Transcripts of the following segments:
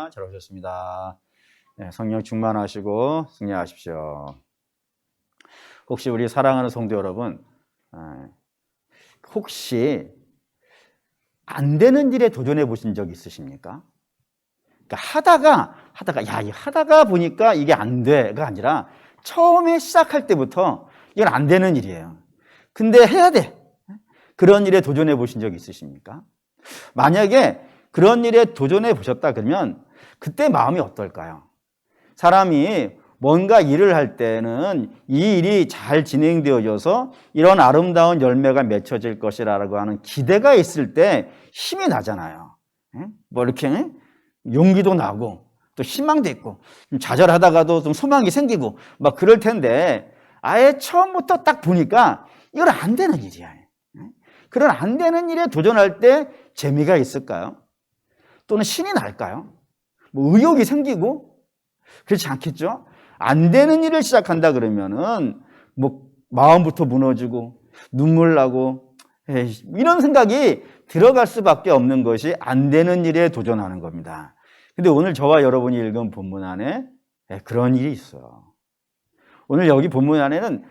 반갑습니다. 잘 오셨습니다. 네, 성령 충만하시고 승리하십시오. 혹시 우리 사랑하는 성도 여러분, 혹시 안 되는 일에 도전해 보신 적 있으십니까? 그러니까 하다가 보니까 이게 안 돼가 아니라 처음에 시작할 때부터 이건 안 되는 일이에요. 근데 해야 돼. 그런 일에 도전해 보신 적 있으십니까? 만약에 그런 일에 도전해 보셨다 그러면 그때 마음이 어떨까요? 사람이 뭔가 일을 할 때는 이 일이 잘 진행되어져서 이런 아름다운 열매가 맺혀질 것이라고 하는 기대가 있을 때 힘이 나잖아요. 뭐 이렇게 용기도 나고 또 희망도 있고 좌절하다가도 좀 소망이 생기고 막 그럴 텐데 아예 처음부터 딱 보니까 이건 안 되는 일이야. 그런 안 되는 일에 도전할 때 재미가 있을까요? 또는 신이 날까요? 뭐 의욕이 생기고 그렇지 않겠죠? 안 되는 일을 시작한다 그러면은 뭐 마음부터 무너지고 눈물 나고 이런 생각이 들어갈 수밖에 없는 것이 안 되는 일에 도전하는 겁니다. 근데 오늘 저와 여러분이 읽은 본문 안에 그런 일이 있어요. 오늘 여기 본문 안에는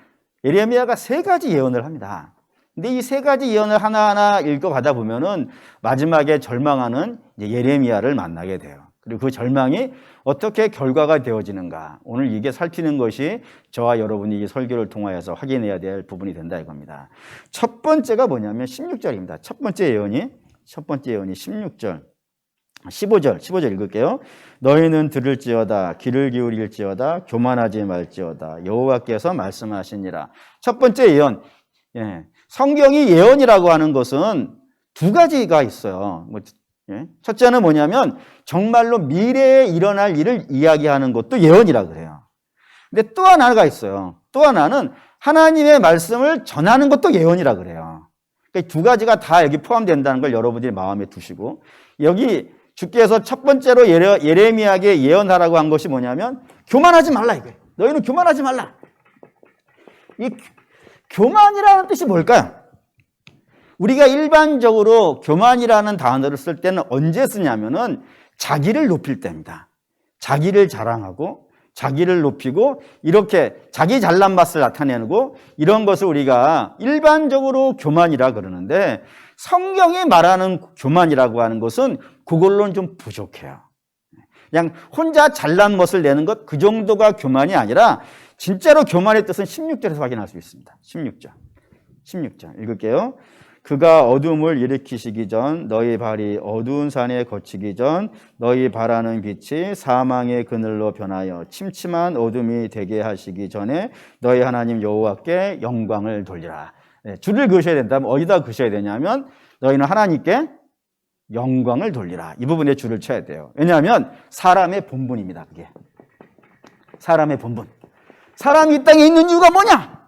예레미야가 3가지 예언을 합니다. 근데 이 3가지 예언을 하나하나 읽어가다 보면은 마지막에 절망하는 예레미야를 만나게 돼요. 그리고 그 절망이 어떻게 결과가 되어지는가. 오늘 이게 살피는 것이 저와 여러분이 이 설교를 통하여서 확인해야 될 부분이 된다 이겁니다. 첫 번째가 뭐냐면 16절입니다. 첫 번째 예언이 16절. 15절 읽을게요. 너희는 들을지어다 귀를 기울일지어다 교만하지 말지어다 여호와께서 말씀하시니라. 첫 번째 예언. 성경이 예언이라고 하는 것은 2가지가 있어요. 첫째는 뭐냐면 정말로 미래에 일어날 일을 이야기하는 것도 예언이라 그래요. 근데 또 하나가 있어요. 또 하나는 하나님의 말씀을 전하는 것도 예언이라 그래요. 그러니까 2가지가 다 여기 포함된다는 걸 여러분들이 마음에 두시고, 여기 주께서 첫 번째로 예레미야에게 예언하라고 한 것이 뭐냐면 교만하지 말라 이거예요. 너희는 교만하지 말라. 이 교만이라는 뜻이 뭘까요? 우리가 일반적으로 교만이라는 단어를 쓸 때는 언제 쓰냐면은 자기를 높일 때입니다. 자기를 자랑하고 자기를 높이고 이렇게 자기 잘난 맛을 나타내고 이런 것을 우리가 일반적으로 교만이라 그러는데, 성경이 말하는 교만이라고 하는 것은 그걸로는 좀 부족해요. 그냥 혼자 잘난 멋을 내는 것, 그 정도가 교만이 아니라 진짜로 교만의 뜻은 16절에서 확인할 수 있습니다. 16절 읽을게요. 그가 어둠을 일으키시기 전 너희 발이 어두운 산에 거치기 전 너희 바라는 빛이 사망의 그늘로 변하여 침침한 어둠이 되게 하시기 전에 너희 하나님 여호와께 영광을 돌리라. 줄을 그으셔야 된다면 어디다 그으셔야 되냐면 너희는 하나님께 영광을 돌리라. 이 부분에 줄을 쳐야 돼요. 왜냐하면 사람의 본분입니다. 그게 사람의 본분. 사람이 이 땅에 있는 이유가 뭐냐?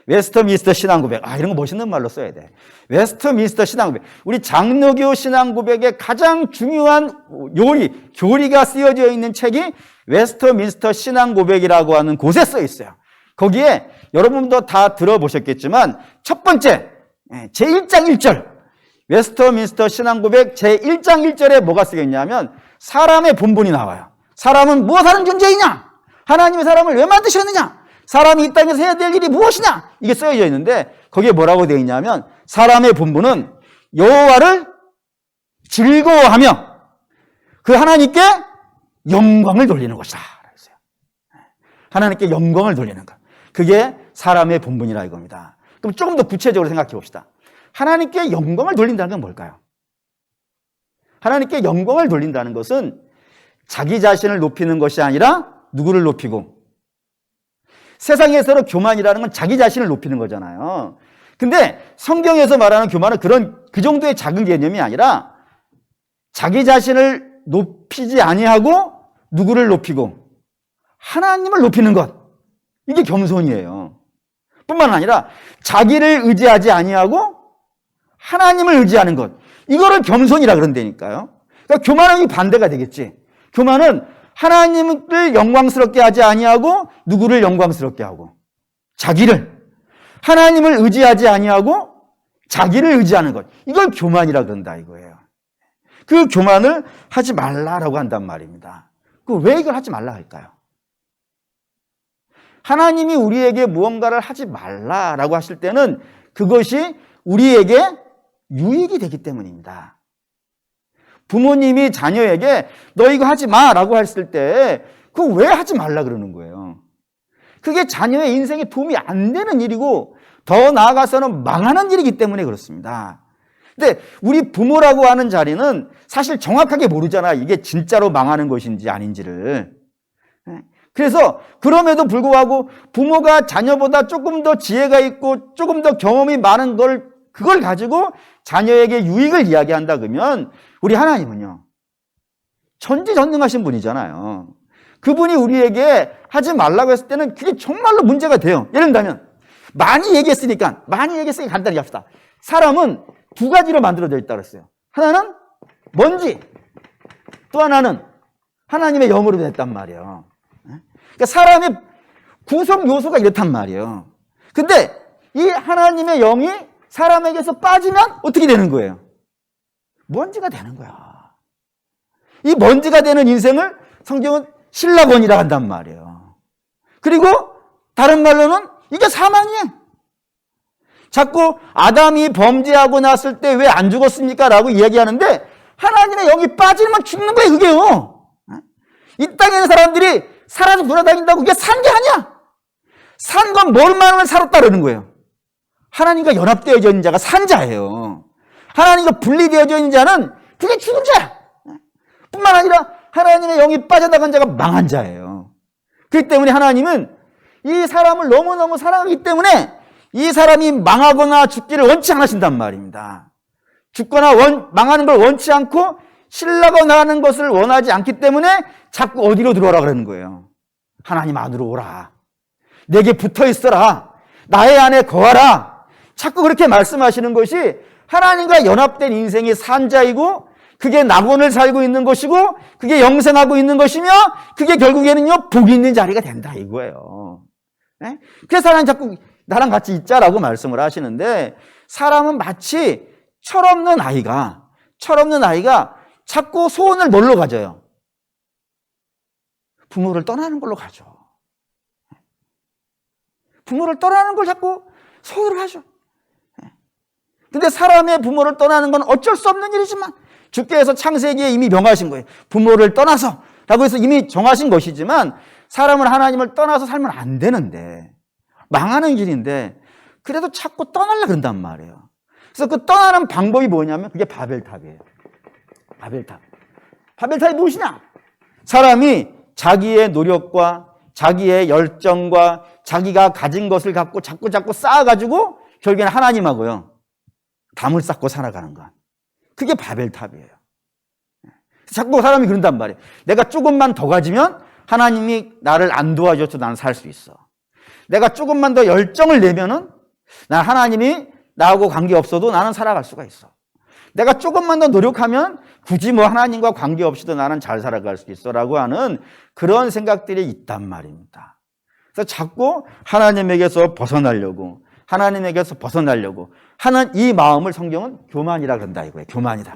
웨스터민스터 신앙고백. 이런 거 멋있는 말로 써야 돼. 웨스터민스터 신앙고백. 우리 장로교 신앙고백의 가장 중요한 교리가 쓰여져 있는 책이 웨스터민스터 신앙고백이라고 하는 곳에 써 있어요. 거기에 여러분도 다 들어보셨겠지만 첫 번째 제1장 1절 웨스터민스터 신앙고백 제1장 1절에 뭐가 쓰여 있냐면 사람의 본분이 나와요. 사람은 무엇하는 존재이냐? 하나님의 사람을 왜 만드셨느냐? 사람이 이 땅에서 해야 될 일이 무엇이냐? 이게 써져 있는데 거기에 뭐라고 되어 있냐면 사람의 본분은 여호와를 즐거워하며 그 하나님께 영광을 돌리는 것이다. 하나님께 영광을 돌리는 것. 그게 사람의 본분이라 이겁니다. 그럼 조금 더 구체적으로 생각해 봅시다. 하나님께 영광을 돌린다는 건 뭘까요? 하나님께 영광을 돌린다는 것은 자기 자신을 높이는 것이 아니라 누구를 높이고, 세상에서는 교만이라는 건 자기 자신을 높이는 거잖아요. 근데 성경에서 말하는 교만은 그 정도의 작은 개념이 아니라 자기 자신을 높이지 아니하고 누구를 높이고 하나님을 높이는 것. 이게 겸손이에요. 뿐만 아니라 자기를 의지하지 아니하고 하나님을 의지하는 것. 이거를 겸손이라 그런다니까요. 그러니까 교만은 반대가 되겠지. 교만은 하나님을 영광스럽게 하지 아니하고 누구를 영광스럽게 하고 자기를, 하나님을 의지하지 아니하고 자기를 의지하는 것. 이걸 교만이라 그런다 이거예요. 그 교만을 하지 말라라고 한단 말입니다. 왜 이걸 하지 말라 할까요? 하나님이 우리에게 무언가를 하지 말라라고 하실 때는 그것이 우리에게 유익이 되기 때문입니다. 부모님이 자녀에게 너 이거 하지 마라고 했을 때 그거 왜 하지 말라 그러는 거예요? 그게 자녀의 인생에 도움이 안 되는 일이고 더 나아가서는 망하는 일이기 때문에 그렇습니다. 근데 우리 부모라고 하는 자리는 사실 정확하게 모르잖아. 이게 진짜로 망하는 것인지 아닌지를. 그래서 그럼에도 불구하고 부모가 자녀보다 조금 더 지혜가 있고 조금 더 경험이 많은 그걸 가지고 자녀에게 유익을 이야기한다 그러면 우리 하나님은요, 전지전능하신 분이잖아요. 그분이 우리에게 하지 말라고 했을 때는 그게 정말로 문제가 돼요. 예를 들면 많이 얘기했으니까 간단히 합시다. 사람은 두 가지로 만들어져 있다고 했어요. 하나는 먼지, 또 하나는 하나님의 영으로 됐단 말이에요. 그러니까 사람의 구성 요소가 이렇단 말이에요. 근데 이 하나님의 영이 사람에게서 빠지면 어떻게 되는 거예요? 먼지가 되는 거야. 이 먼지가 되는 인생을 성경은 신라곤이라 한단 말이에요. 그리고 다른 말로는 이게 사망이에요. 자꾸 아담이 범죄하고 났을 때 왜 안 죽었습니까? 라고 이야기하는데 하나님의 영이 빠지면 죽는 거예요, 그게요. 이 땅에 있는 사람들이 살아서 돌아다닌다고 그게 산 게 아니야. 산 건 뭘만하면 살았다 그러는 거예요. 하나님과 연합되어져 있는 자가 산 자예요. 하나님과 분리되어져 있는 자는 그게 죽은 자야. 뿐만 아니라 하나님의 영이 빠져나간 자가 망한 자예요. 그렇기 때문에 하나님은 이 사람을 너무너무 사랑하기 때문에 이 사람이 망하거나 죽기를 원치 않으신단 말입니다. 죽거나 망하는 걸 원치 않고 신라가 나는 것을 원하지 않기 때문에 자꾸 어디로 들어오라 그러는 거예요. 하나님 안으로 오라. 내게 붙어 있어라. 나의 안에 거하라. 자꾸 그렇게 말씀하시는 것이 하나님과 연합된 인생의 산자이고 그게 낙원을 살고 있는 것이고 그게 영생하고 있는 것이며 그게 결국에는요 복이 있는 자리가 된다 이거예요. 네? 그래서 하나님 자꾸 나랑 같이 있자라고 말씀을 하시는데 사람은 마치 철없는 아이가 자꾸 소원을 뭘로 가져요? 부모를 떠나는 걸로 가죠. 부모를 떠나는 걸 자꾸 소원을 하죠. 근데 사람의 부모를 떠나는 건 어쩔 수 없는 일이지만 주께서 창세기에 이미 명하신 거예요. 부모를 떠나서 라고 해서 이미 정하신 것이지만 사람은 하나님을 떠나서 살면 안 되는데 망하는 길인데 그래도 자꾸 떠나려고 그런단 말이에요. 그래서 그 떠나는 방법이 뭐냐면 그게 바벨탑이에요. 바벨탑이 무엇이냐? 사람이 자기의 노력과 자기의 열정과 자기가 가진 것을 갖고 자꾸 쌓아가지고 결국에는 하나님하고요 담을 쌓고 살아가는 것. 그게 바벨탑이에요. 자꾸 사람이 그런단 말이에요. 내가 조금만 더 가지면 하나님이 나를 안 도와줘도 나는 살 수 있어. 내가 조금만 더 열정을 내면은 난 하나님이 나하고 관계없어도 나는 살아갈 수가 있어. 내가 조금만 더 노력하면 굳이 뭐 하나님과 관계없이도 나는 잘 살아갈 수 있어 라고 하는 그런 생각들이 있단 말입니다. 그래서 자꾸 하나님에게서 벗어나려고 하는 이 마음을 성경은 교만이라 그런다 이거예요. 교만이다.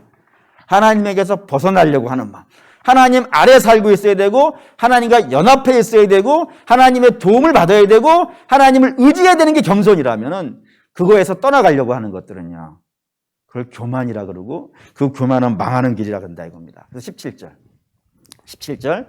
하나님에게서 벗어나려고 하는 마음. 하나님 아래 살고 있어야 되고 하나님과 연합해 있어야 되고 하나님의 도움을 받아야 되고 하나님을 의지해야 되는 게 겸손이라면은 그거에서 떠나가려고 하는 것들은요. 그걸 교만이라 그러고 그 교만은 망하는 길이라 그런다 이겁니다. 그래서 17절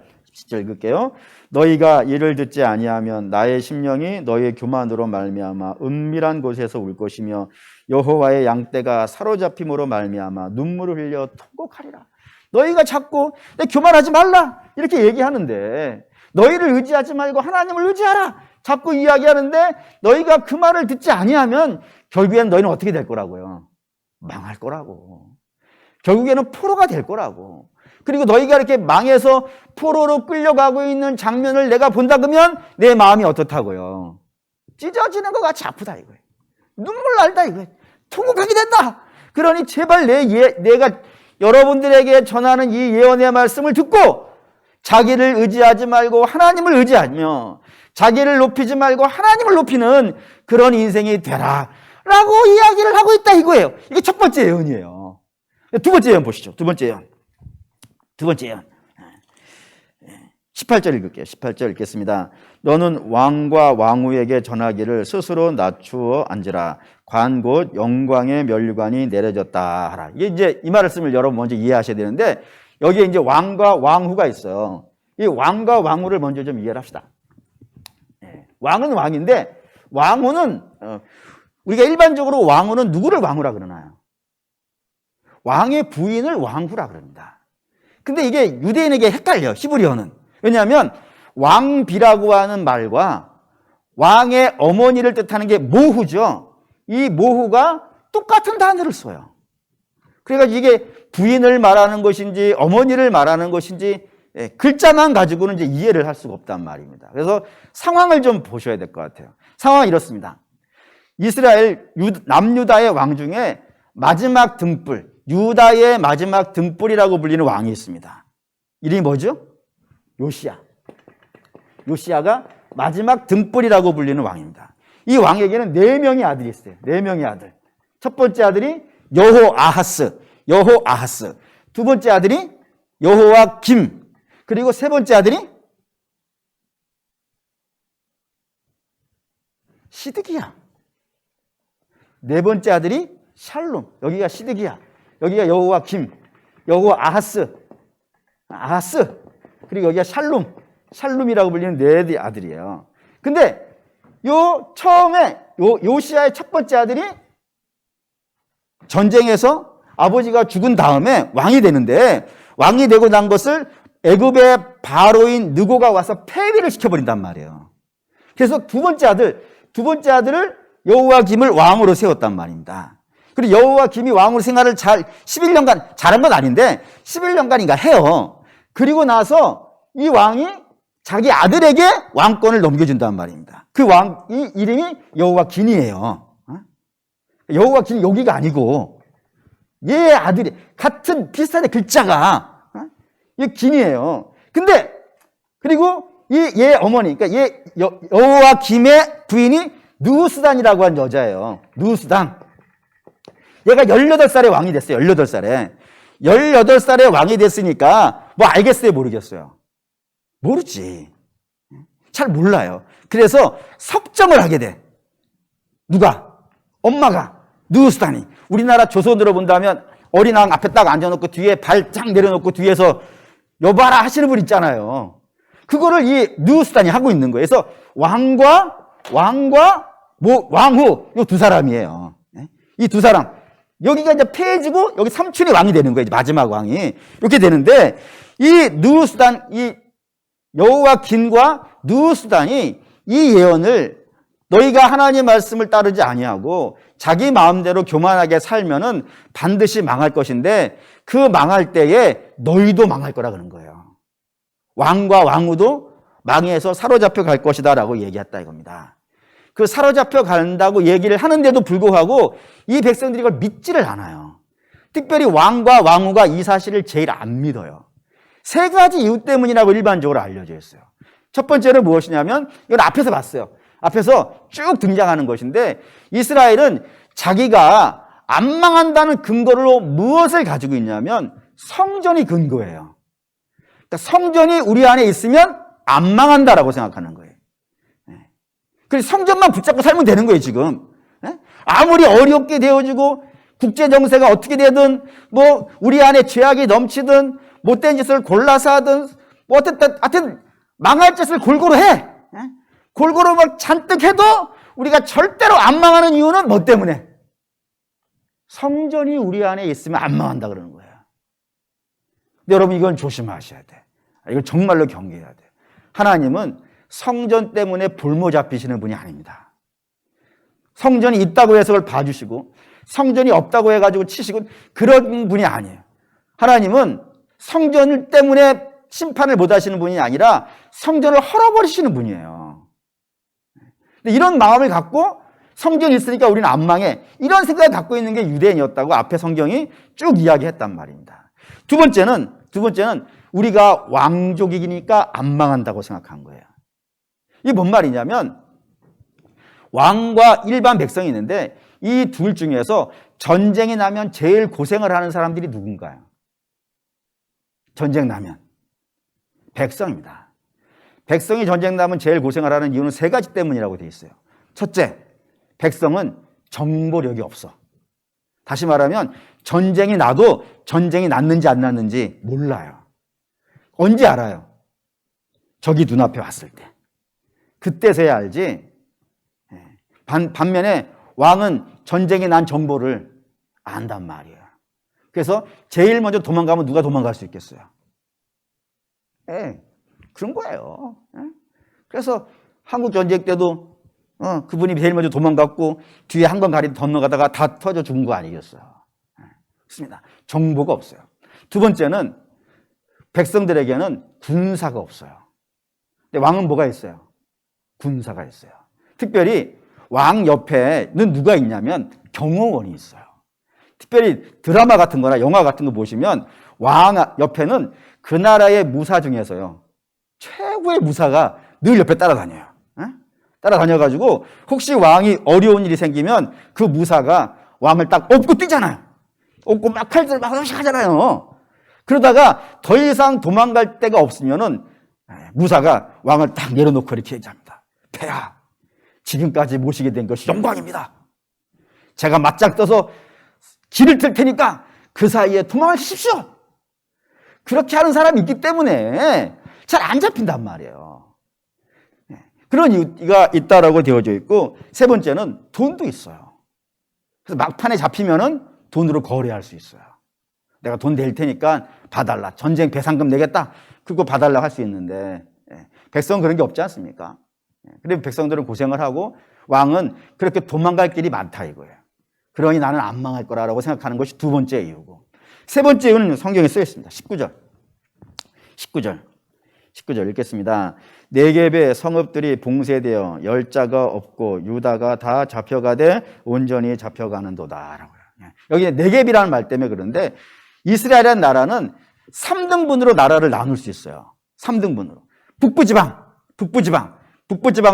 읽을게요. 너희가 이를 듣지 아니하면 나의 심령이 너희의 교만으로 말미암아 은밀한 곳에서 울 것이며 여호와의 양떼가 사로잡힘으로 말미암아 눈물을 흘려 통곡하리라. 너희가 자꾸 교만하지 말라 이렇게 얘기하는데 너희를 의지하지 말고 하나님을 의지하라 자꾸 이야기하는데 너희가 그 말을 듣지 아니하면 결국에는 너희는 어떻게 될 거라고요? 망할 거라고. 결국에는 포로가 될 거라고. 그리고 너희가 이렇게 망해서 포로로 끌려가고 있는 장면을 내가 본다 그러면 내 마음이 어떻다고요? 찢어지는 것 같이 아프다 이거예요. 눈물 날다 이거예요. 통곡하게 된다. 그러니 제발 내가 여러분들에게 전하는 이 예언의 말씀을 듣고 자기를 의지하지 말고 하나님을 의지하며 자기를 높이지 말고 하나님을 높이는 그런 인생이 되라 라고 이야기를 하고 있다 이거예요. 이게 첫 번째 예언이에요. 두 번째 예언 보시죠. 두 번째 예언. 18절 읽을게요. 18절 읽겠습니다. 너는 왕과 왕후에게 전하기를 스스로 낮추어 앉으라. 관 곧 영광의 면류관이 내려졌다 하라. 이게 이제 이 말씀을 여러분 먼저 이해하셔야 되는데, 여기에 이제 왕과 왕후가 있어요. 이 왕과 왕후를 먼저 좀 이해를 합시다. 왕은 왕인데, 왕후는 우리가 일반적으로 왕후는 누구를 왕후라 그러나요? 왕의 부인을 왕후라 그럽니다. 근데 이게 유대인에게 헷갈려, 히브리어는. 왜냐하면 왕비라고 하는 말과 왕의 어머니를 뜻하는 게 모후죠. 이 모후가 똑같은 단어를 써요. 그러니까 이게 부인을 말하는 것인지 어머니를 말하는 것인지 글자만 가지고는 이제 이해를 할 수가 없단 말입니다. 그래서 상황을 좀 보셔야 될 것 같아요. 상황이 이렇습니다. 이스라엘 남유다의 왕 중에 마지막 등불, 유다의 마지막 등불이라고 불리는 왕이 있습니다. 이름이 뭐죠? 요시야. 요시야가 마지막 등불이라고 불리는 왕입니다. 이 왕에게는 4명의 아들이 있어요. 4명의 아들. 첫 번째 아들이 여호아하스. 두 번째 아들이 여호와김. 그리고 세 번째 아들이 시드기야. 네 번째 아들이 샬롬. 여기가 시드기야. 여기가 여호와김. 여호아하스. 그리고 여기가 샬룸이라고 불리는 4 아들이에요. 근데 처음에 요시야의 첫 번째 아들이 전쟁에서 아버지가 죽은 다음에 왕이 되는데, 왕이 되고 난 것을 애굽의 바로인 느고가 와서 폐위를 시켜버린단 말이에요. 그래서 두 번째 아들을 여호와김을 왕으로 세웠단 말입니다. 그리고 여호와김이 왕으로 생활을 11년간 잘한 건 아닌데 11년간인가 해요. 그리고 나서 이 왕이 자기 아들에게 왕권을 넘겨준단 말입니다. 그 왕이 이름이 여호와긴이에요. 여호와긴 여기가 아니고 얘의 아들이 같은 비슷한데 글자가 이 긴이에요. 근데 그리고 얘 어머니, 그러니까 여호와김의 부인이 누스단이라고 한 여자예요. 누스단. 얘가 18살에 왕이 됐어요. 18살에 왕이 됐으니까 뭐 알겠어요, 모르겠어요? 모르지. 잘 몰라요. 그래서 섭정을 하게 돼. 누가? 엄마가. 누스단이. 우리나라 조선으로 본다면 어린왕 앞에 딱 앉아놓고 뒤에 발 쫙 내려놓고 뒤에서 여봐라 하시는 분 있잖아요. 그거를 이 누스단이 하고 있는 거예요. 그래서 왕후 이 두 사람이에요. 이 두 사람. 여기가 이제 폐해지고 여기 삼촌이 왕이 되는 거예요. 마지막 왕이. 이렇게 되는데 이 누스단, 이 여호와긴과 누스단이 이 예언을 너희가 하나님의 말씀을 따르지 아니하고 자기 마음대로 교만하게 살면은 반드시 망할 것인데 그 망할 때에 너희도 망할 거라 그러는 거예요. 왕과 왕후도 망해서 사로잡혀 갈 것이다 라고 얘기했다 이겁니다. 그 사로잡혀 간다고 얘기를 하는데도 불구하고 이 백성들이 이걸 믿지를 않아요. 특별히 왕과 왕후가 이 사실을 제일 안 믿어요. 3가지 이유 때문이라고 일반적으로 알려져 있어요. 첫 번째는 무엇이냐면 이건 앞에서 봤어요. 앞에서 쭉 등장하는 것인데 이스라엘은 자기가 안 망한다는 근거로 무엇을 가지고 있냐면 성전이 근거예요. 그러니까 성전이 우리 안에 있으면 안 망한다라고 생각하는 거예요. 그래서 성전만 붙잡고 살면 되는 거예요, 지금. 아무리 어렵게 되어지고 국제 정세가 어떻게 되든 뭐 우리 안에 죄악이 넘치든 못된 짓을 골라서 하든 뭐 하여튼 망할 짓을 골고루 해. 골고루 막 잔뜩 해도 우리가 절대로 안 망하는 이유는 뭐 때문에? 성전이 우리 안에 있으면 안 망한다 그러는 거예요. 근데 여러분 이건 조심하셔야 돼. 이걸 정말로 경계해야 돼. 하나님은 성전 때문에 볼모 잡히시는 분이 아닙니다. 성전이 있다고 해서 그걸 봐주시고 성전이 없다고 해가지고 치시고 그런 분이 아니에요. 하나님은 성전 때문에 심판을 못 하시는 분이 아니라 성전을 헐어버리시는 분이에요. 근데 이런 마음을 갖고 성전이 있으니까 우리는 안 망해. 이런 생각을 갖고 있는 게 유대인이었다고 앞에 성경이 쭉 이야기했단 말입니다. 두 번째는 우리가 왕족이니까 안 망한다고 생각한 거예요. 이게 뭔 말이냐면 왕과 일반 백성이 있는데 이 둘 중에서 전쟁이 나면 제일 고생을 하는 사람들이 누군가요? 전쟁 나면 백성입니다. 백성이 전쟁 나면 제일 고생을 하는 이유는 세 가지 때문이라고 되어 있어요. 첫째, 백성은 정보력이 없어. 다시 말하면 전쟁이 나도 전쟁이 났는지 안 났는지 몰라요. 언제 알아요? 적이 눈앞에 왔을 때. 그때서야 알지. 반면에 왕은 전쟁이 난 정보를 안단 말이에요. 그래서 제일 먼저 도망가면 누가 도망갈 수 있겠어요? 그런 거예요. 그래서 한국 전쟁 때도 그분이 제일 먼저 도망갔고 뒤에 한 건 가리 건너가다가 다 터져 죽은 거 아니겠어요? 그렇습니다. 정보가 없어요. 두 번째는 백성들에게는 군사가 없어요. 근데 왕은 뭐가 있어요? 군사가 있어요. 특별히 왕 옆에는 누가 있냐면 경호원이 있어요. 특별히 드라마 같은 거나 영화 같은 거 보시면 왕 옆에는 그 나라의 무사 중에서요, 최고의 무사가 늘 옆에 따라다녀요. 따라다녀가지고 혹시 왕이 어려운 일이 생기면 그 무사가 왕을 딱 업고 뛰잖아요. 업고 막 칼질 막 하잖아요. 그러다가 더 이상 도망갈 데가 없으면은 무사가 왕을 딱 내려놓고 이렇게 얘기합니다. 폐하, 지금까지 모시게 된 것이 영광입니다. 제가 맞짱 떠서 길을 틀 테니까 그 사이에 도망을 치십시오. 그렇게 하는 사람이 있기 때문에 잘 안 잡힌단 말이에요. 그런 이유가 있다라고 되어져 있고, 세 번째는 돈도 있어요. 그래서 막판에 잡히면은 돈으로 거래할 수 있어요. 내가 돈 낼 테니까 봐달라. 전쟁 배상금 내겠다. 그거 봐달라 할 수 있는데, 백성은 그런 게 없지 않습니까? 그래서 백성들은 고생을 하고 왕은 그렇게 도망갈 길이 많다 이거예요. 그러니 나는 안 망할 거라고 생각하는 것이 두 번째 이유고, 세 번째 이유는 성경에 쓰여 있습니다. 19절 읽겠습니다. 네겝의 성읍들이 봉쇄되어 열자가 없고 유다가 다 잡혀가되 온전히 잡혀가는도다. 여기 네겝이라는 말 때문에 그런데 이스라엘이라는 나라는 3등분으로 나라를 나눌 수 있어요. 3등분으로. 북부지방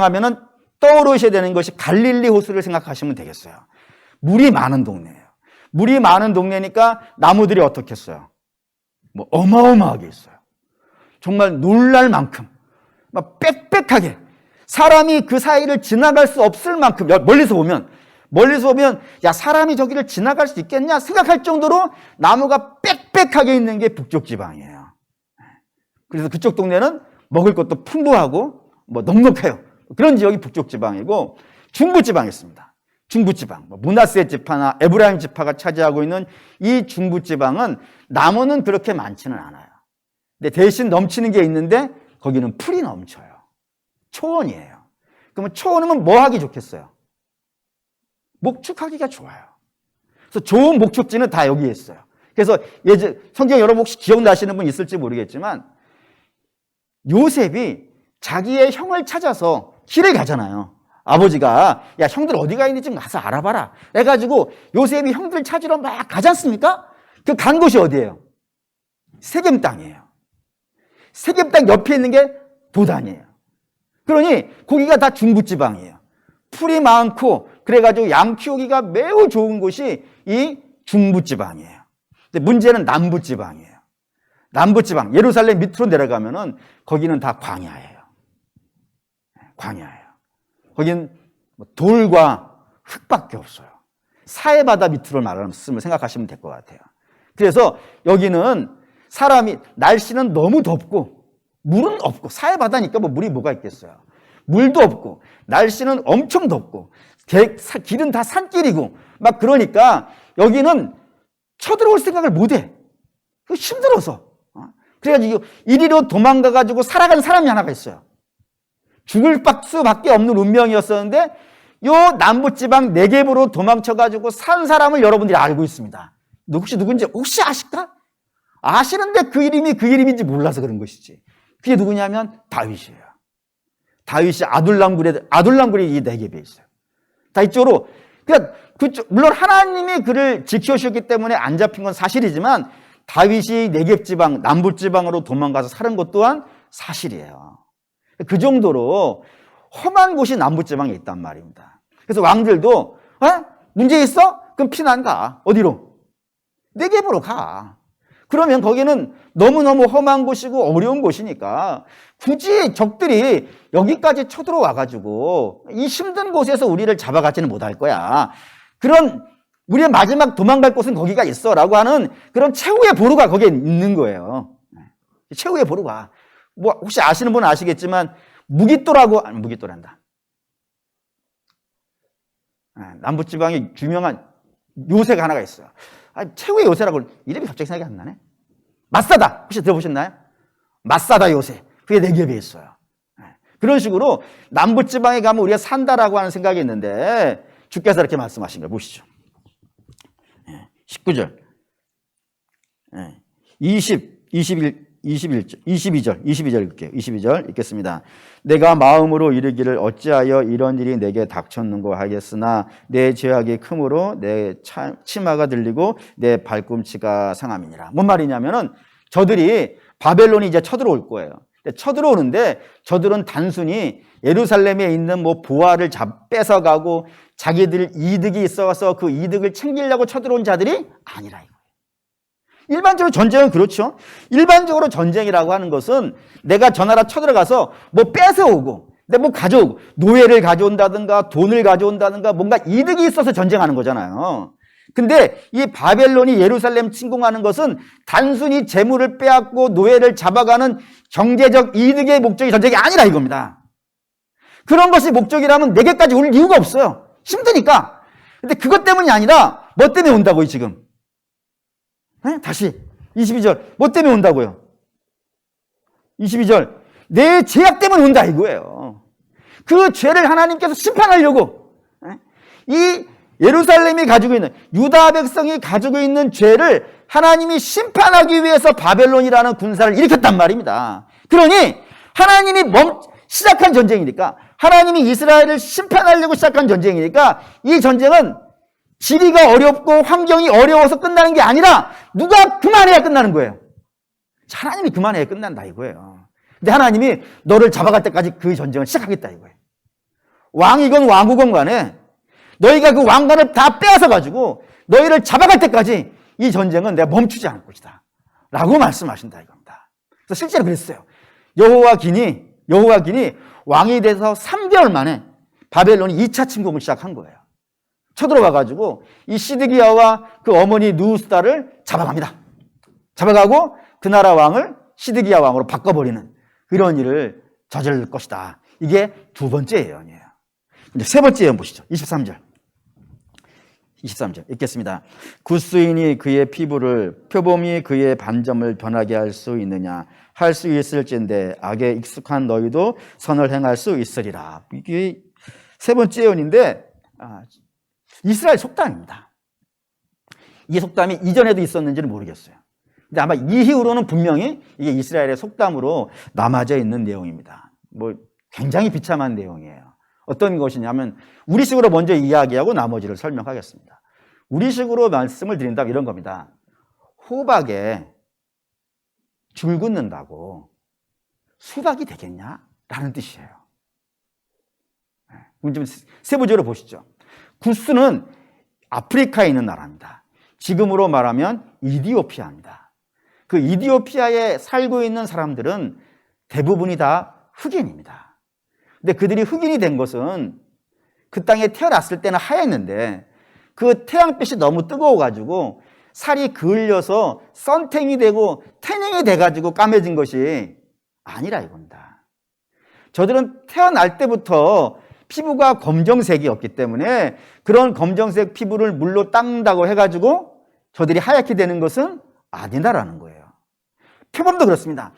하면은 떠오르셔야 되는 것이 갈릴리 호수를 생각하시면 되겠어요. 물이 많은 동네예요. 물이 많은 동네니까 나무들이 어떻겠어요? 뭐 어마어마하게 있어요. 정말 놀랄 만큼 막 빽빽하게 사람이 그 사이를 지나갈 수 없을 만큼, 멀리서 보면 야, 사람이 저기를 지나갈 수 있겠냐 생각할 정도로 나무가 빽빽하게 있는 게 북쪽 지방이에요. 그래서 그쪽 동네는 먹을 것도 풍부하고 뭐 넉넉해요. 그런 지역이 북쪽 지방이고, 중부 지방이 있습니다. 중부 지방, 므낫세 지파나 에브라임 지파가 차지하고 있는 이 중부 지방은 나무는 그렇게 많지는 않아요. 근데 대신 넘치는 게 있는데 거기는 풀이 넘쳐요. 초원이에요. 그러면 초원이면 뭐 하기 좋겠어요? 목축하기가 좋아요. 그래서 좋은 목축지는 다 여기에 있어요. 그래서 성경 여러분 혹시 기억나시는 분 있을지 모르겠지만, 요셉이 자기의 형을 찾아서 길을 가잖아요. 아버지가 야, 형들 어디가 있는지 좀 가서 알아봐라 해가지고 요셉이 형들 찾으러 막 가지 않습니까? 그 간 곳이 어디예요? 세겜 땅이에요. 세겜 땅 옆에 있는 게 도단이에요. 그러니 거기가 다 중부지방이에요. 풀이 많고 그래가지고 양 키우기가 매우 좋은 곳이 이 중부지방이에요. 근데 문제는 남부지방이에요. 남부지방, 예루살렘 밑으로 내려가면은 거기는 다 광야예요. 광야예요. 거기는 돌과 흙밖에 없어요. 사해바다 밑으로 말씀을 생각하시면 될 것 같아요. 그래서 여기는 날씨는 너무 덥고 물은 없고, 사해바다니까 뭐 물이 뭐가 있겠어요. 물도 없고 날씨는 엄청 덥고 길은 다 산길이고 막 그러니까 여기는 쳐들어올 생각을 못해. 힘들어서. 그래가지고 이리로 도망가가지고 살아간 사람이 하나가 있어요. 죽을 수밖에 없는 운명이었었는데 요 남부지방 네겝으로 도망쳐가지고 산 사람을 여러분들이 알고 있습니다. 혹시 누군지 혹시 아실까? 아시는데 그 이름인지 몰라서 그런 것이지. 그게 누구냐면 다윗이에요. 다윗이 아둘람굴이 이 네겝에 있어요. 다 이쪽으로. 그러니까 물론 하나님이 그를 지켜주셨기 때문에 안 잡힌 건 사실이지만 다윗이 네겝 지방, 남부 지방으로 도망가서 사는 것 또한 사실이에요. 그 정도로 험한 곳이 남부 지방에 있단 말입니다. 그래서 왕들도 문제 있어? 그럼 피난 가. 어디로? 네겝으로 가. 그러면 거기는 너무너무 험한 곳이고 어려운 곳이니까 굳이 적들이 여기까지 쳐들어와가지고 이 힘든 곳에서 우리를 잡아가지는 못할 거야. 그런 우리의 마지막 도망갈 곳은 거기가 있어 라고 하는 그런 최후의 보루가 거기에 있는 거예요. 최후의 보루가. 뭐 혹시 아시는 분은 아시겠지만 무깃도라고, 아니 무깃도란다. 남부지방에 유명한 요새가 하나가 있어요. 최후의 요새라고 이름이 갑자기 생각이 안 나네. 마사다 혹시 들어보셨나요? 마사다 요새. 그게 네겝에 있어요. 그런 식으로 남부지방에 가면 우리가 산다라고 하는 생각이 있는데 주께서 이렇게 말씀하신 걸 보시죠. 19절 22절 읽게요. 22절 읽겠습니다. 내가 마음으로 이르기를 어찌하여 이런 일이 내게 닥쳤는고 하겠으나 내 죄악이 크므로 내 치마가 들리고 내 발꿈치가 상함이니라. 뭔 말이냐면은 저들이 바벨론이 이제 쳐들어올 거예요. 쳐들어오는데 저들은 단순히 예루살렘에 있는 뭐 보화를 뺏어가고 자기들 이득이 있어서 그 이득을 챙기려고 쳐들어온 자들이 아니라 이거예요. 일반적으로 전쟁은 그렇죠. 일반적으로 전쟁이라고 하는 것은 내가 저 나라 쳐들어가서 뭐 뺏어오고 내가 뭐 가져오고 노예를 가져온다든가 돈을 가져온다든가 뭔가 이득이 있어서 전쟁하는 거잖아요. 근데 이 바벨론이 예루살렘 침공하는 것은 단순히 재물을 빼앗고 노예를 잡아가는 경제적 이득의 목적이 전쟁이 아니라 이겁니다. 그런 것이 목적이라면 내게까지 올 이유가 없어요. 힘드니까. 근데 그것 때문이 아니라 뭐 때문에 온다고요 지금? 네? 다시 22절 뭐 때문에 온다고요? 22절 내 죄악 때문에 온다 이거예요. 그 죄를 하나님께서 심판하려고 이 예루살렘이 가지고 있는 유다 백성이 가지고 있는 죄를 하나님이 심판하기 위해서 바벨론이라는 군사를 일으켰단 말입니다. 그러니 하나님이 시작한 전쟁이니까 하나님이 이스라엘을 심판하려고 시작한 전쟁이니까 이 전쟁은 지리가 어렵고 환경이 어려워서 끝나는 게 아니라 누가 그만해야 끝나는 거예요. 하나님이 그만해야 끝난다 이거예요. 근데 하나님이 너를 잡아갈 때까지 그 전쟁을 시작하겠다 이거예요. 왕이건 왕후건 간에 너희가 그 왕관을 다 빼앗아 가지고 너희를 잡아갈 때까지 이 전쟁은 내가 멈추지 않을 것이다 라고 말씀하신다 이겁니다. 그래서 실제로 그랬어요. 여호야긴이 왕이 돼서 3개월 만에 바벨론이 2차 침공을 시작한 거예요. 쳐들어와 가지고 이 시드기야와 그 어머니 누우스다를 잡아갑니다. 잡아가고 그 나라 왕을 시드기야 왕으로 바꿔버리는 그런 일을 저질 것이다. 이게 두 번째 예언이에요. 이제 세 번째 예언 보시죠. 23절 읽겠습니다. 굿수인이 그의 피부를 표범이 그의 반점을 변하게 할 수 있느냐? 할 수 있을진데 악에 익숙한 너희도 선을 행할 수 있으리라. 이게 세 번째 예언인데 이스라엘 속담입니다. 이 속담이 이전에도 있었는지는 모르겠어요. 근데 아마 이후로는 분명히 이게 이스라엘의 속담으로 남아져 있는 내용입니다. 뭐 굉장히 비참한 내용이에요. 어떤 것이냐면 우리식으로 먼저 이야기하고 나머지를 설명하겠습니다. 우리식으로 말씀을 드린다면 이런 겁니다. 호박에 줄 긋는다고 수박이 되겠냐? 라는 뜻이에요. 좀 세부적으로 보시죠. 구스는 아프리카에 있는 나라입니다. 지금으로 말하면 이디오피아입니다. 그 이디오피아에 살고 있는 사람들은 대부분이 다 흑인입니다. 근데 그들이 흑인이 된 것은 그 땅에 태어났을 때는 하였는데 그 태양빛이 너무 뜨거워가지고 살이 그을려서 썬탱이 되고 태닝이 돼가지고 까매진 것이 아니라 이겁니다. 저들은 태어날 때부터 피부가 검정색이었기 때문에 그런 검정색 피부를 물로 닦는다고 해가지고 저들이 하얗게 되는 것은 아니다라는 거예요. 표범도 그렇습니다.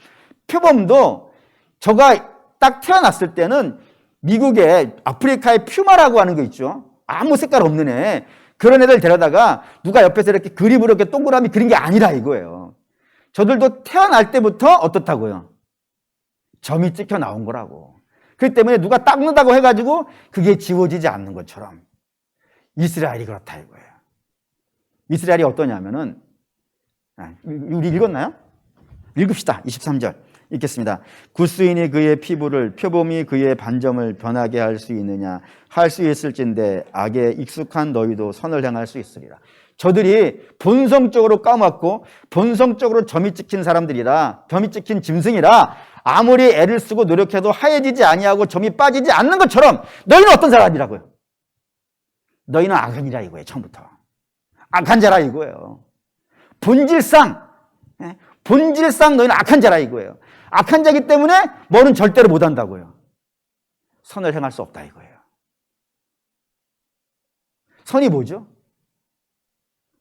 표범도 저가 딱 태어났을 때는 미국의 아프리카의 퓨마라고 하는 거 있죠. 아무 색깔 없는 애. 그런 애들 데려다가 누가 옆에서 이렇게 그림으로 이렇게 동그라미 그린 게 아니라 이거예요. 저들도 태어날 때부터 어떻다고요? 점이 찍혀 나온 거라고. 그렇기 때문에 누가 닦는다고 해가지고 그게 지워지지 않는 것처럼 이스라엘이 그렇다 이거예요. 이스라엘이 어떠냐면은 우리 읽었나요? 읽읍시다. 23절. 읽겠습니다. 굿수인이 그의 피부를, 표범이 그의 반점을 변하게 할 수 있느냐? 할 수 있을진데 악에 익숙한 너희도 선을 행할 수 있으리라. 저들이 본성적으로 까맣고 본성적으로 점이 찍힌 사람들이라, 점이 찍힌 짐승이라 아무리 애를 쓰고 노력해도 하얘지지 아니하고 점이 빠지지 않는 것처럼 너희는 어떤 사람이라고요? 너희는 악인이라 이거예요. 처음부터 악한 자라 이거예요. 본질상 너희는 악한 자라 이거예요. 악한 자이기 때문에 뭐는 절대로 못한다고요. 선을 행할 수 없다 이거예요. 선이 뭐죠?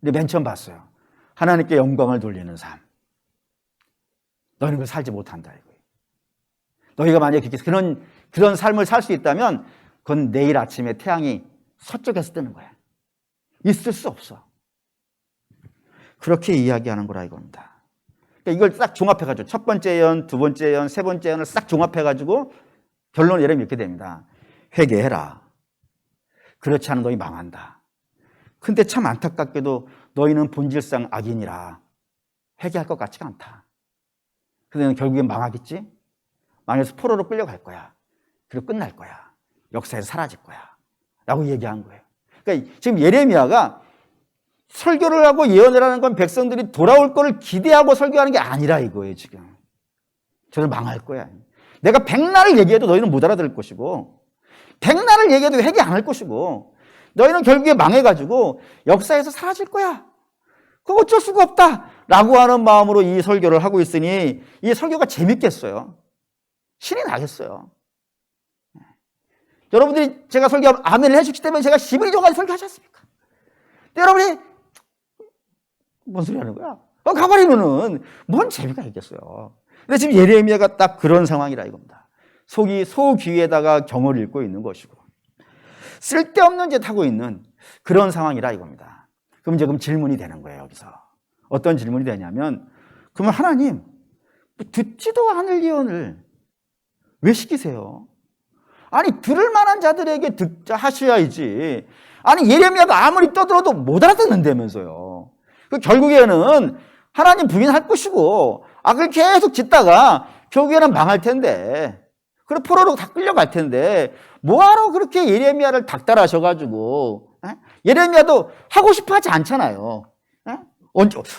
근데 맨 처음 봤어요. 하나님께 영광을 돌리는 삶. 너희는 그걸 살지 못한다 이거예요. 너희가 만약에 그런 삶을 살 수 있다면 그건 내일 아침에 태양이 서쪽에서 뜨는 거야. 있을 수 없어. 그렇게 이야기하는 거라 이겁니다. 그러니까 이걸 싹 종합해가지고 첫 번째 예언, 두 번째 예언, 세 번째 예언을 싹 종합해가지고 결론을 내리면 이렇게 됩니다. 회개해라. 그렇지 않으면 너희 망한다. 근데 참 안타깝게도 너희는 본질상 악인이라 회개할 것 같지가 않다. 그래서 결국엔 망하겠지? 망해서 포로로 끌려갈 거야. 그리고 끝날 거야. 역사에서 사라질 거야. 라고 얘기한 거예요. 그러니까 지금 예레미야가 설교를 하고 예언을 하는 건 백성들이 돌아올 거를 기대하고 설교하는 게 아니라 이거예요, 지금. 저들 망할 거야. 내가 백날을 얘기해도 너희는 못 알아들을 것이고, 백날을 얘기해도 회개 안 할 것이고, 너희는 결국에 망해가지고 역사에서 사라질 거야. 그거 어쩔 수가 없다. 라고 하는 마음으로 이 설교를 하고 있으니 이 설교가 재밌겠어요. 신이 나겠어요. 여러분들이 제가 설교하면 아멘을 해주기 때문에 제가 10일 전까지 설교하지 않습니까? 근데 여러분이 뭔 소리 하는 거야? 가버리면은 뭔 재미가 있겠어요. 근데 지금 예레미야가 딱 그런 상황이라 이겁니다. 속이 소귀에다가 경을 읽고 있는 것이고 쓸데없는 짓 하고 있는 그런 상황이라 이겁니다. 그럼 이제 질문이 되는 거예요, 여기서. 어떤 질문이 되냐면, 그러면 하나님, 듣지도 않을 예언을 왜 시키세요? 아니, 들을 만한 자들에게 하셔야지. 아니, 예레미야가 아무리 떠들어도 못 알아듣는다면서요. 결국에는 하나님 부인할 것이고, 악을 계속 짓다가 결국에는 망할 텐데, 그리고 포로로 다 끌려갈 텐데, 뭐하러 그렇게 예레미야를 닥달하셔가지고, 예레미야도 하고 싶어 하지 않잖아요.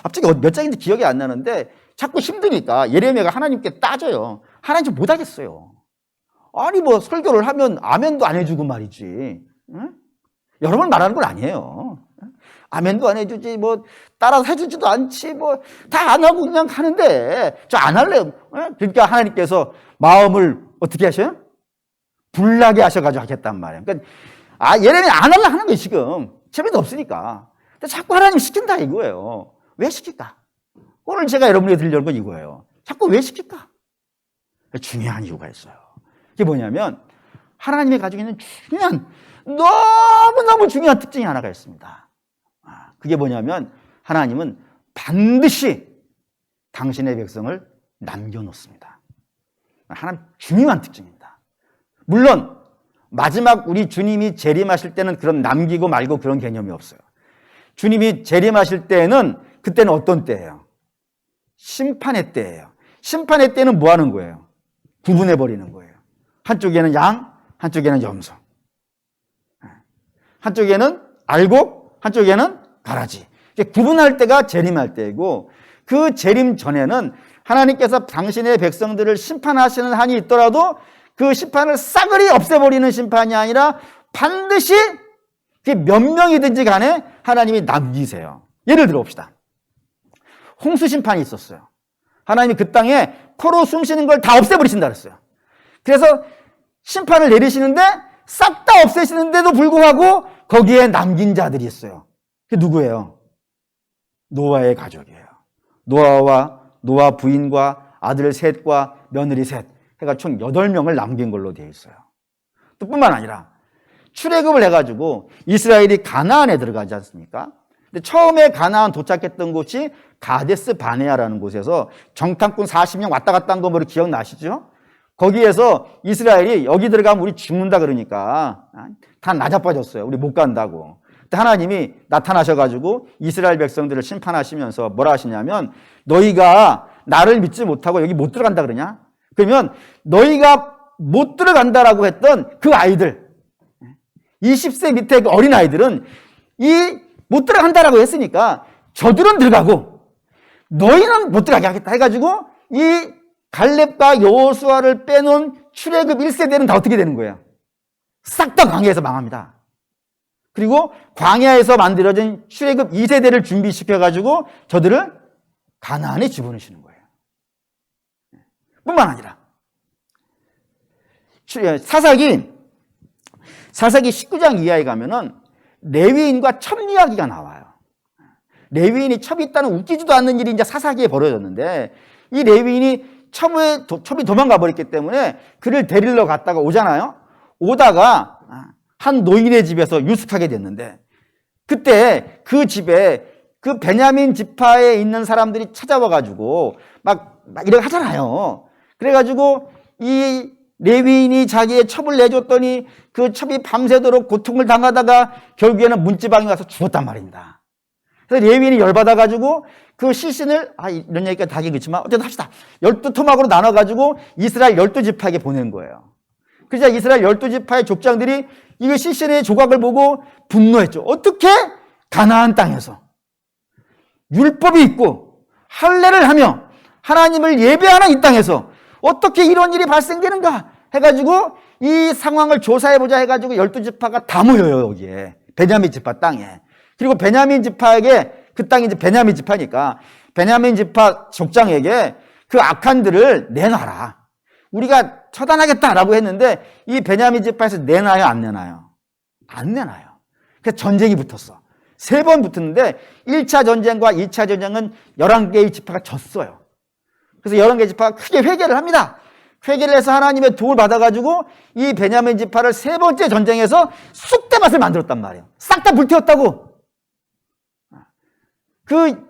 갑자기 몇 장인지 기억이 안 나는데, 자꾸 힘드니까 예레미야가 하나님께 따져요. 하나님 못 하겠어요. 아니, 뭐, 설교를 하면 아멘도 안 해주고 말이지. 여러 번 말하는 건 아니에요. 아멘도 안 해주지, 뭐, 따라서 해주지도 않지, 뭐, 다 안 하고 그냥 가는데, 저 안 할래요. 그러니까 하나님께서 마음을 어떻게 하셔요? 불나게 하셔가지고 하겠단 말이에요. 그러니까, 예레미야 안 하려고 하는 거예요, 지금. 재미도 없으니까. 근데 자꾸 하나님 시킨다 이거예요. 왜 시킬까? 오늘 제가 여러분에게 들려는 건 이거예요. 자꾸 왜 시킬까? 중요한 이유가 있어요. 그게 뭐냐면, 하나님이 가지고 있는 중요한, 너무너무 중요한 특징이 하나가 있습니다. 그게 뭐냐면, 하나님은 반드시 당신의 백성을 남겨놓습니다. 하나님 중요한 특징입니다. 물론 마지막 우리 주님이 재림하실 때는 그런 남기고 말고 그런 개념이 없어요. 주님이 재림하실 때는 그때는 어떤 때예요? 심판의 때예요. 심판의 때는 뭐 하는 거예요? 구분해 버리는 거예요. 한쪽에는 양, 한쪽에는 염소. 한쪽에는 알곡, 한쪽에는 가라지. 구분할 때가 재림할 때이고, 그 재림 전에는 하나님께서 당신의 백성들을 심판하시는 한이 있더라도 그 심판을 싸그리 없애버리는 심판이 아니라 반드시 몇 명이든지 간에 하나님이 남기세요. 예를 들어 봅시다. 홍수 심판이 있었어요. 하나님이 그 땅에 코로 숨 쉬는 걸 다 없애버리신다 그랬어요. 그래서 심판을 내리시는데 싹 다 없애시는데도 불구하고 거기에 남긴 자들이 있어요. 그게 누구예요? 노아의 가족이에요. 노아 부인과 아들 셋과 며느리 셋 해가 총 8명을 남긴 걸로 되어 있어요. 또 뿐만 아니라 출애굽을 해가지고 이스라엘이 가나안에 들어가지 않습니까? 근데 처음에 가나안 도착했던 곳이 가데스 바네아라는 곳에서 정탐꾼 40명 왔다 갔다 한 거 뭐 기억나시죠? 거기에서 이스라엘이 여기 들어가면 우리 죽는다 그러니까 다 나자빠졌어요. 우리 못 간다고. 근데 하나님이 나타나셔가지고 이스라엘 백성들을 심판하시면서 뭐라 하시냐면, 너희가 나를 믿지 못하고 여기 못 들어간다 그러냐? 그러면 너희가 못 들어간다라고 했던 그 아이들, 20세 밑에 그 어린 아이들은 이 못 들어간다라고 했으니까 저들은 들어가고 너희는 못 들어가게 하겠다 해가지고 이 갈렙과 여호수아를 빼놓은 출애굽 1세대는 다 어떻게 되는 거예요? 싹 다 광야에서 망합니다. 그리고 광야에서 만들어진 출애굽 2세대를 준비시켜가지고 저들을 가나안에 집어넣으시는 거예요. 뿐만 아니라 사사기 19장 이하에 가면은 레위인과 첩 이야기가 나와요. 레위인이 첩이 있다는 웃기지도 않는 일이 이제 사사기에 벌어졌는데 이 레위인이 첩이 도망가 버렸기 때문에 그를 데리러 갔다가 오잖아요. 오다가 한 노인의 집에서 유숙하게 됐는데 그때 그 집에 그 베냐민 지파에 있는 사람들이 찾아와가지고 막 이렇게 하잖아요. 그래가지고 이 레위인이 자기의 첩을 내줬더니 그 첩이 밤새도록 고통을 당하다가 결국에는 문지방에 가서 죽었단 말입니다. 그래서 레위인이 열받아가지고 그 시신을 이런 얘기까지 다 하긴 그렇지만 어쨌든 합시다. 12토막으로 나눠가지고 이스라엘 12지파에게 보낸 거예요. 그러자 이스라엘 12지파의 족장들이 이 시신의 조각을 보고 분노했죠. 어떻게 가나안 땅에서 율법이 있고 할례를 하며 하나님을 예배하는 이 땅에서 어떻게 이런 일이 발생되는가 해가지고 이 상황을 조사해보자 해가지고 12지파가 다 모여요. 여기에 베냐민 지파 땅에. 그리고 베냐민 지파에게 그 땅이 이제 베냐민 지파니까 베냐민 지파 족장에게 그 악한들을 내놔라. 우리가 처단하겠다라고 했는데 이 베냐민 지파에서 내놔요, 안 내놔요? 안 내놔요. 그래서 전쟁이 붙었어. 3번 붙었는데 1차 전쟁과 2차 전쟁은 11개의 지파가 졌어요. 그래서 11개의 지파가 크게 회개를 합니다. 회개를 해서 하나님의 도움을 받아가지고 이 베냐민 지파를 3번째 전쟁에서 쑥대밭을 만들었단 말이에요. 싹 다 불태웠다고. 그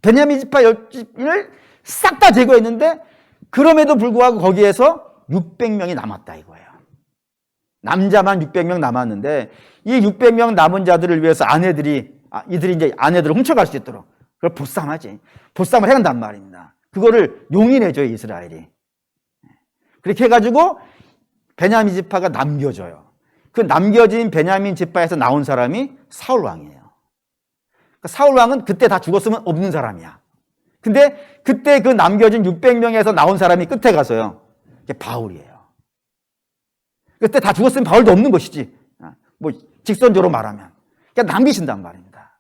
베냐민 지파 10지파를 싹 다 제거했는데 그럼에도 불구하고 거기에서 600명이 남았다 이거예요. 남자만 600명 남았는데 이 600명 남은 자들을 위해서 이들이 이제 아내들을 훔쳐갈 수 있도록 그걸 보쌈하지. 보쌈을 해간단 말입니다. 그거를 용인해줘요, 이스라엘이. 그렇게 해가지고 베냐민 지파가 남겨져요. 그 남겨진 베냐민 지파에서 나온 사람이 사울 왕이에요. 그러니까 사울 왕은 그때 다 죽었으면 없는 사람이야. 근데 그때 그 남겨진 600명에서 나온 사람이 끝에 가서요. 이게 바울이에요. 그때 다 죽었으면 바울도 없는 것이지. 뭐 직선적으로 말하면. 그러니까 남기신단 말입니다.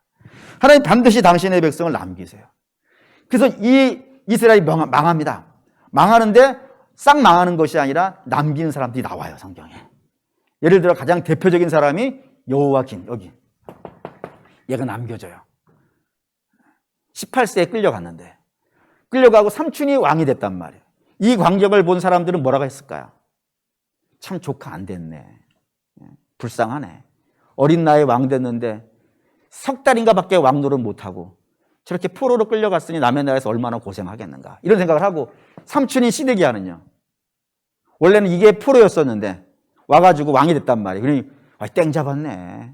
하나님 반드시 당신의 백성을 남기세요. 그래서 이 이스라엘이 망합니다. 망하는데 싹 망하는 것이 아니라 남기는 사람들이 나와요, 성경에. 예를 들어 가장 대표적인 사람이 여호와긴, 여기. 얘가 남겨져요. 18세에 끌려갔는데 끌려가고 삼촌이 왕이 됐단 말이에요. 이 광경을 본 사람들은 뭐라고 했을까요? 참 조카 안 됐네. 불쌍하네. 어린 나이에 왕 됐는데 석 달인가 밖에 왕 노릇 못하고 저렇게 포로로 끌려갔으니 남의 나라에서 얼마나 고생하겠는가. 이런 생각을 하고 삼촌인 시드기야는요. 원래는 이게 포로였었는데 와가지고 왕이 됐단 말이에요. 그러니 땡 잡았네.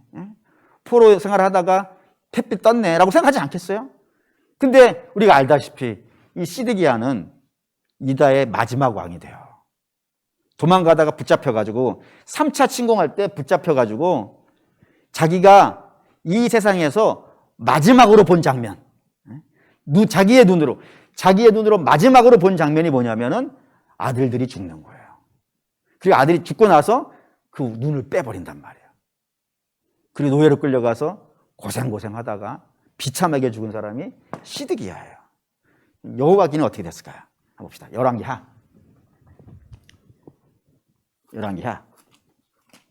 포로 생활하다가 햇빛 떴네 라고 생각하지 않겠어요? 근데 우리가 알다시피 이 시드기야는 유다의 마지막 왕이 돼요. 도망가다가 붙잡혀가지고 3차 침공할 때 붙잡혀가지고 자기가 이 세상에서 마지막으로 본 장면, 자기의 눈으로 마지막으로 본 장면이 뭐냐면은 아들들이 죽는 거예요. 그리고 아들이 죽고 나서 그 눈을 빼버린단 말이에요. 그리고 노예로 끌려가서 고생하다가 비참하게 죽은 사람이 시드기야예요. 여호와기는 어떻게 됐을까요? 한번 봅시다. 열왕기하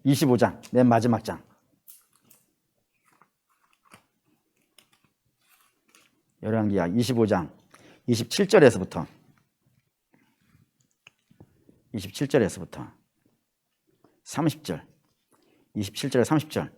25장, 맨 마지막 장. 열왕기하 25장 27절에서부터 30절 27절에 30절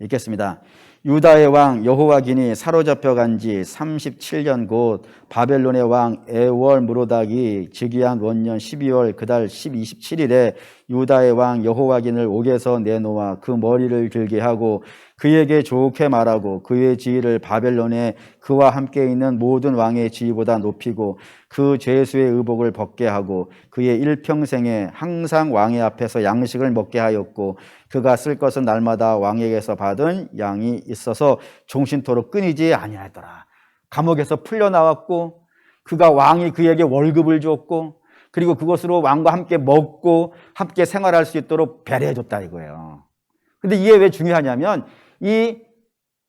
읽겠습니다. 유다의 왕 여호와긴이 사로잡혀 간 지 37년 곧 바벨론의 왕 에월 무로닥이 즉위한 원년 12월 그달 27일에 유다의 왕 여호와긴을 옥에서 내놓아 그 머리를 길게 하고 그에게 좋게 말하고 그의 지위를 바벨론에 그와 함께 있는 모든 왕의 지위보다 높이고 그 죄수의 의복을 벗게 하고 그의 일평생에 항상 왕의 앞에서 양식을 먹게 하였고 그가 쓸 것은 날마다 왕에게서 받은 양이 있어서 종신토록 끊이지 아니하더라. 감옥에서 풀려나왔고 그가 왕이 그에게 월급을 줬고 그리고 그것으로 왕과 함께 먹고 함께 생활할 수 있도록 배려해줬다 이거예요. 근데 이게 왜 중요하냐면 이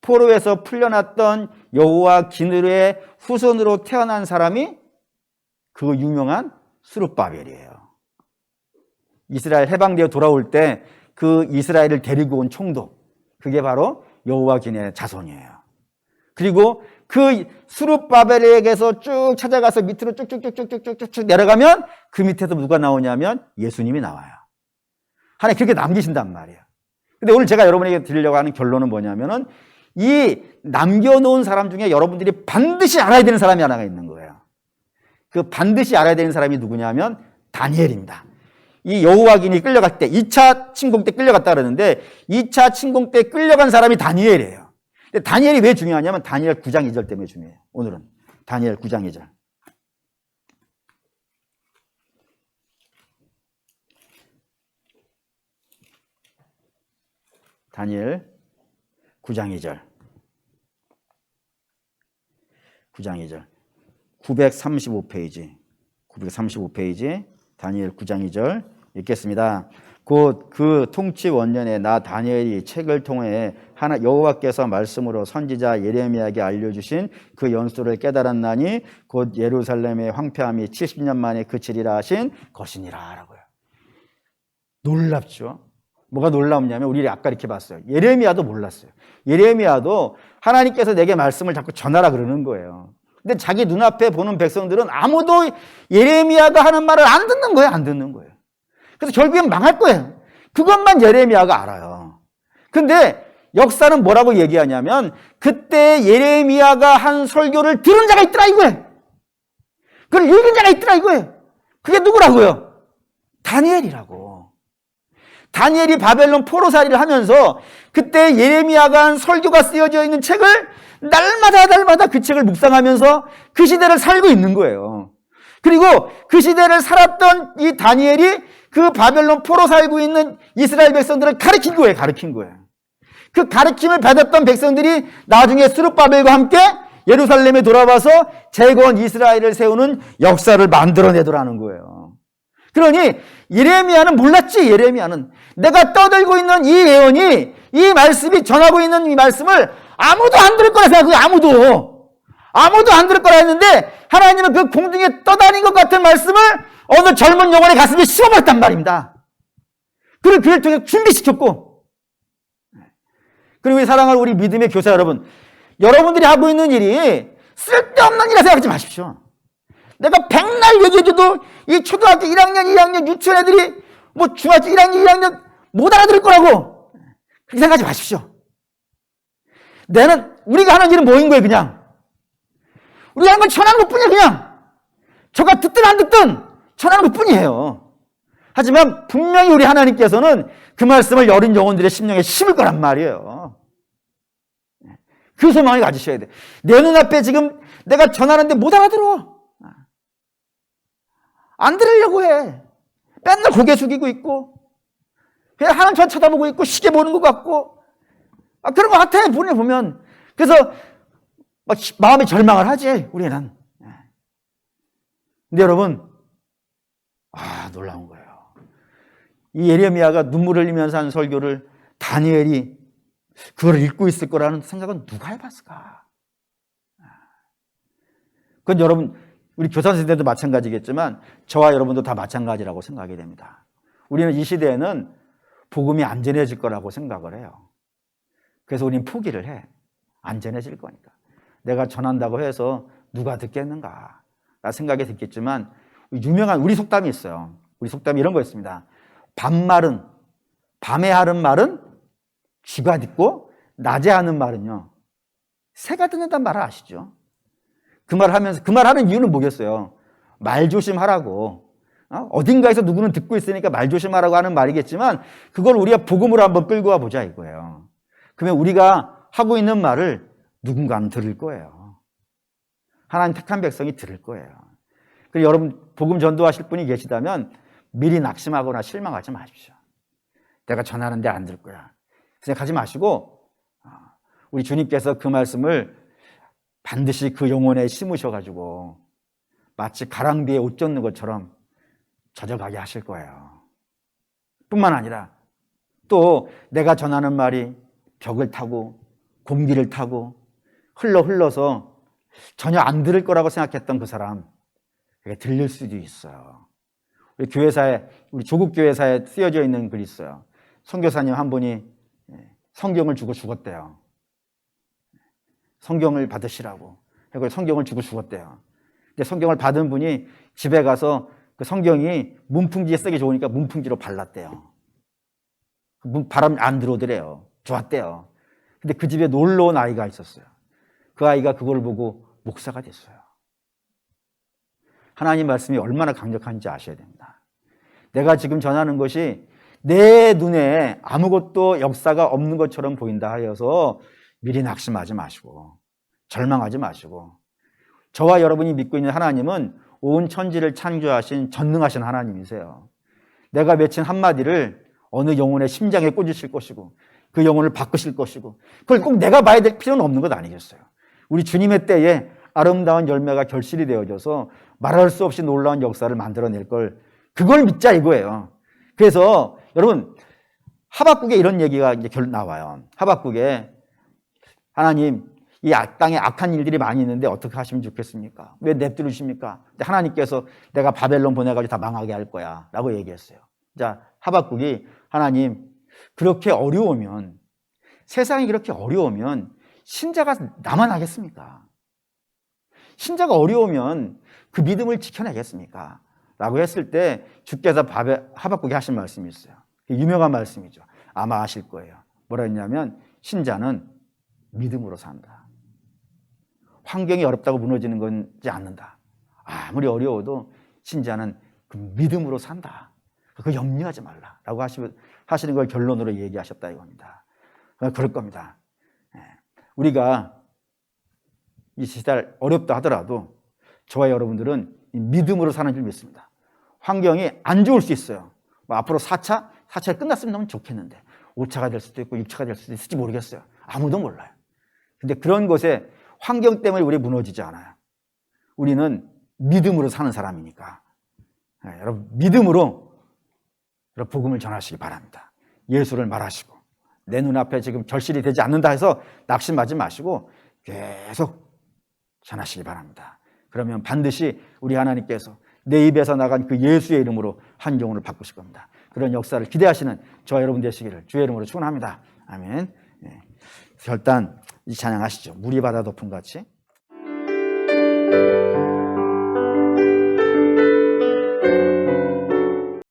포로에서 풀려났던 여호와 기느의 후손으로 태어난 사람이 그 유명한 스룹바벨이에요. 이스라엘 해방되어 돌아올 때 그 이스라엘을 데리고 온 총독, 그게 바로 여호와 기느의 자손이에요. 그리고 그 스룹바벨에게서 쭉 찾아가서 밑으로 쭉쭉쭉쭉쭉쭉 내려가면 그 밑에서 누가 나오냐면 예수님이 나와요. 하나님 그렇게 남기신단 말이에요. 근데 오늘 제가 여러분에게 드리려고 하는 결론은 뭐냐면은 이 남겨놓은 사람 중에 여러분들이 반드시 알아야 되는 사람이 하나가 있는 거예요. 그 반드시 알아야 되는 사람이 누구냐면 다니엘입니다. 이 여호와긴이 끌려갈 때 2차 침공 때 끌려갔다 그러는데 2차 침공 때 끌려간 사람이 다니엘이에요. 근데 다니엘이 왜 중요하냐면 다니엘 9장 2절 때문에 중요해요. 오늘은 다니엘 9장 2절. 다니엘 9장 2절. 9장 2절. 935페이지. 935페이지. 다니엘 9장 2절 읽겠습니다. 곧 그 통치 원년에 나 다니엘이 책을 통해 하나 여호와께서 말씀으로 선지자 예레미야에게 알려주신 그 연수를 깨달았나니 곧 예루살렘의 황폐함이 70년 만에 그치리라 하신 것이니라 라고요. 놀랍죠? 뭐가 놀랍냐면 우리 아까 이렇게 봤어요. 예레미야도 몰랐어요. 예레미야도 하나님께서 내게 말씀을 자꾸 전하라 그러는 거예요. 근데 자기 눈앞에 보는 백성들은 아무도 예레미야가 하는 말을 안 듣는 거예요. 안 듣는 거예요. 그래서 결국엔 망할 거예요. 그것만 예레미야가 알아요. 근데 역사는 뭐라고 얘기하냐면 그때 예레미야가 한 설교를 들은 자가 있더라 이거예요. 그걸 읽은 자가 있더라 이거예요. 그게 누구라고요? 다니엘이라고. 다니엘이 바벨론 포로살이를 하면서 그때 예레미야가 한 설교가 쓰여져 있는 책을 날마다 그 책을 묵상하면서 그 시대를 살고 있는 거예요. 그리고 그 시대를 살았던 이 다니엘이 그 바벨론 포로 살고 있는 이스라엘 백성들을 가르친 거예요. 그 가르침을 받았던 백성들이 나중에 스룹바벨과 함께 예루살렘에 돌아와서 재건 이스라엘을 세우는 역사를 만들어내더라는 거예요. 그러니 예레미야는 몰랐지. 예레미야는 내가 떠들고 있는 이 예언이 이 말씀이 전하고 있는 이 말씀을 아무도 안 들을 거라 생각해요. 아무도 안 들을 거라 했는데 하나님은 그 공중에 떠다닌 것 같은 말씀을 어느 젊은 영혼의 가슴에 씌워버렸단 말입니다. 그를 그를 통해 준비시켰고, 그리고 우리 사랑하는 우리 믿음의 교사 여러분, 여러분들이 하고 있는 일이 쓸데없는 일이라 생각하지 마십시오. 내가 백날 얘기해줘도 이 초등학교 1학년, 2학년 유치원 애들이 뭐 중학교 1학년, 2학년 못 알아들을 거라고 그렇게 생각하지 마십시오. 우리가 하는 일은 뭐인 거예요, 그냥? 우리가 하는 건 전하는 것 뿐이야, 그냥. 저가 듣든 안 듣든 전하는 것 뿐이에요. 하지만 분명히 우리 하나님께서는 그 말씀을 어린 영혼들의 심령에 심을 거란 말이에요. 그 소망을 가지셔야 돼. 내 눈앞에 지금 내가 전하는데 못 알아들어. 안 들으려고 해. 맨날 고개 숙이고 있고, 그냥 하나님 저 쳐다보고 있고, 시계 보는 것 같고, 그런 것 같아, 보면. 그래서 막 마음이 절망을 하지, 우리는. 근데 여러분, 놀라운 거예요. 이 예레미야가 눈물을 흘리면서 한 설교를 다니엘이 그걸 읽고 있을 거라는 생각은 누가 해봤을까? 그건 여러분, 우리 교사 선생님들도 마찬가지겠지만 저와 여러분도 다 마찬가지라고 생각하게 됩니다. 우리는 이 시대에는 복음이 안전해질 거라고 생각을 해요. 그래서 우리는 포기를 해. 안전해질 거니까. 내가 전한다고 해서 누가 듣겠는가? 라 생각이 듣겠지만 유명한 우리 속담이 있어요. 우리 속담이 이런 거 있습니다. 밤에 하는 말은 쥐가 듣고 낮에 하는 말은요, 새가 듣는다는 말을 아시죠? 그 말 하면서, 그 말 하는 이유는 뭐겠어요? 말 조심하라고. 어딘가에서 누구는 듣고 있으니까 말 조심하라고 하는 말이겠지만, 그걸 우리가 복음으로 한번 끌고 와 보자 이거예요. 그러면 우리가 하고 있는 말을 누군가는 들을 거예요. 하나님 택한 백성이 들을 거예요. 그리고 여러분, 복음 전도하실 분이 계시다면 미리 낙심하거나 실망하지 마십시오. 내가 전하는데 안 들 거야. 생각하지 마시고, 우리 주님께서 그 말씀을 반드시 그 영혼에 심으셔가지고 마치 가랑비에 옷 젖는 것처럼 젖어가게 하실 거예요. 뿐만 아니라 또 내가 전하는 말이 벽을 타고 공기를 타고 흘러서 전혀 안 들을 거라고 생각했던 그 사람, 그게 들릴 수도 있어요. 우리 교회사에, 우리 조국 교회사에 쓰여져 있는 글이 있어요. 선교사님 한 분이 성경을 주고 죽었대요. 성경을 받으시라고. 그리고 성경을 주고 죽었대요. 근데 성경을 받은 분이 집에 가서 그 성경이 문풍지에 쓰기 좋으니까 문풍지로 발랐대요. 바람 안 들어오더래요. 좋았대요. 근데 그 집에 놀러 온 아이가 있었어요. 그 아이가 그걸 보고 목사가 됐어요. 하나님 말씀이 얼마나 강력한지 아셔야 됩니다. 내가 지금 전하는 것이 내 눈에 아무것도 역사가 없는 것처럼 보인다 하여서 미리 낙심하지 마시고 절망하지 마시고, 저와 여러분이 믿고 있는 하나님은 온 천지를 창조하신 전능하신 하나님이세요. 내가 맺힌 한마디를 어느 영혼의 심장에 꽂으실 것이고 그 영혼을 바꾸실 것이고, 그걸 꼭 내가 봐야 될 필요는 없는 것 아니겠어요. 우리 주님의 때에 아름다운 열매가 결실이 되어져서 말할 수 없이 놀라운 역사를 만들어낼 걸, 그걸 믿자 이거예요. 그래서 여러분, 하박국에 이런 얘기가 이제 나와요. 하박국에 하나님, 이 땅에 악한 일들이 많이 있는데 어떻게 하시면 좋겠습니까? 왜 냅두십니까? 하나님께서 내가 바벨론 보내가지고 다 망하게 할 거야 라고 얘기했어요. 자, 하박국이 하나님, 그렇게 어려우면, 세상이 그렇게 어려우면 신자가 나만 하겠습니까? 신자가 어려우면 그 믿음을 지켜내겠습니까? 라고 했을 때 주께서 하박국에 하신 말씀이 있어요. 유명한 말씀이죠. 아마 아실 거예요. 뭐라 했냐면, 신자는 믿음으로 산다. 환경이 어렵다고 무너지는 건지 않는다. 아무리 어려워도 신자는 그 믿음으로 산다. 그거 염려하지 말라라고 하시는 걸 결론으로 얘기하셨다 이겁니다. 그럴 겁니다. 우리가 이 시대 어렵다 하더라도 저와 여러분들은 믿음으로 사는 줄 믿습니다. 환경이 안 좋을 수 있어요. 앞으로 4차 끝났으면 너무 좋겠는데 5차가 될 수도 있고 6차가 될 수도 있을지 모르겠어요. 아무도 몰라요. 근데 그런 것에 환경 때문에 우리 무너지지 않아요. 우리는 믿음으로 사는 사람이니까. 여러분, 믿음으로 복음을 전하시기 바랍니다. 예수를 말하시고, 내 눈앞에 지금 결실이 되지 않는다 해서 낙심하지 마시고 계속 전하시기 바랍니다. 그러면 반드시 우리 하나님께서 내 입에서 나간 그 예수의 이름으로 한 영혼을 바꾸실 겁니다. 그런 역사를 기대하시는 저와 여러분 되시기를 주의 이름으로 축원합니다. 아멘. 결단 이 찬양하시죠. 물이 바다 덮음 같이.